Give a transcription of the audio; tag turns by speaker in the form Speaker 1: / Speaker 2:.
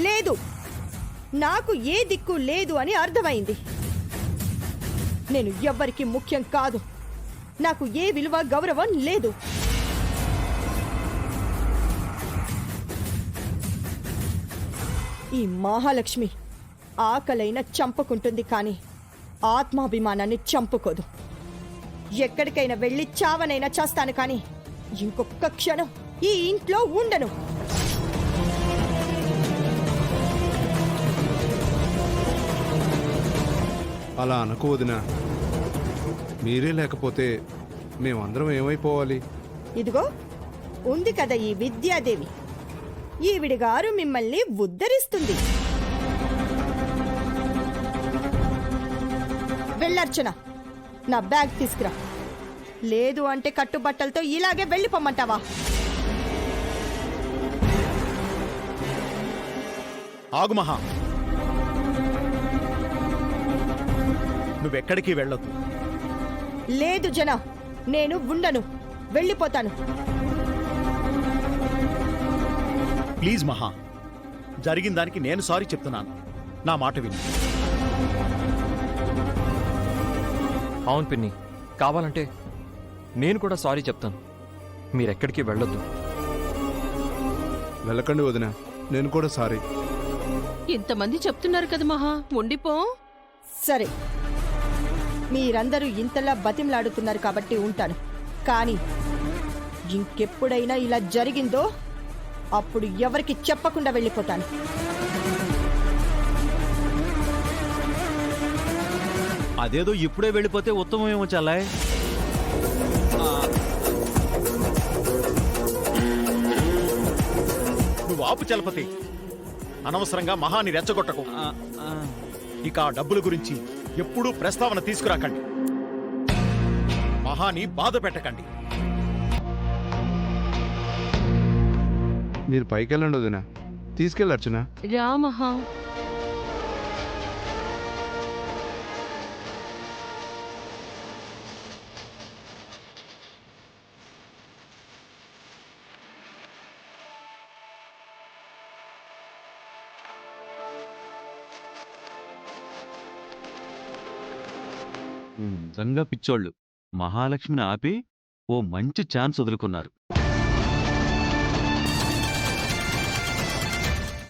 Speaker 1: లేదు, నాకు ఏ దిక్కు లేదు అని అర్థమైంది. నేను ఎవ్వరికి ముఖ్యం కాదు. నాకు ఏ విలువ గౌరవం లేదు. ఈ మహాలక్ష్మి ఆకలైనా చంపుకుంటుంది, కానీ ఆత్మాభిమానాన్ని చంపుకోదు. ఎక్కడికైనా వెళ్ళి చావనైనా చేస్తాను, కానీ ఇంకొక క్షణం ఈ ఇంట్లో ఉండను.
Speaker 2: అలా అనుకో వదినా. మీరే లేకపోతే మేమందరం ఏమైపోవాలి?
Speaker 1: ఇదిగో ఉంది కదా ఈ విద్యాదేవి, ఈవిడి గారు మిమ్మల్ని ఉద్ధరిస్తుంది. వెళ్ళర్చన, నా బ్యాగ్ తీసుకురా. లేదు అంటే కట్టుబట్టలతో ఇలాగే వెళ్ళిపోమ్మంటావా?
Speaker 3: ఆగు మహా, నువ్వెక్కడికి వెళ్ళొద్దు.
Speaker 1: లేదు జన, నేను ఉండను, వెళ్ళిపోతాను.
Speaker 3: ప్లీజ్ మహా, జరిగిన దానికి నేను సారీ చెప్తున్నాను, నా మాట విని.
Speaker 4: అవును పిన్ని, కావాలంటే నేను కూడా సారీ చెప్తాను. మీరెక్కడికి వెళ్ళొద్దు.
Speaker 2: వెళ్ళకండి వదినా, నేను కూడా సారీ.
Speaker 5: ఇంతమంది చెప్తున్నారు కదా మహా, ఉండిపో.
Speaker 1: సరే, మీరందరూ ఇంతలా బతిమలాడుతున్నారు కాబట్టి ఉంటాను. కానీ ఇంకెప్పుడైనా ఇలా జరిగిందో అప్పుడు ఎవరికి చెప్పకుండా వెళ్ళిపోతాను.
Speaker 6: అదేదో ఇప్పుడే వెళ్ళిపోతే ఉత్తమమేమో చల్లాయ్.
Speaker 3: నువ్వు ఆపు చలపతి, అనవసరంగా మహాని రెచ్చగొట్టకు. ఇక ఆ డబ్బుల గురించి ఎప్పుడూ ప్రస్తావన తీసుకురాకండి. మహాని బాధ పెట్టకండి.
Speaker 2: మీరు పైకి వెళ్ళండి వదినా, తీసుకెళ్ళర్చునా.
Speaker 5: రా మహా.
Speaker 6: నిజంగా పిచ్చోళ్ళు మహాలక్ష్మిని ఆపి ఓ మంచి ఛాన్స్ వదులుకున్నారు.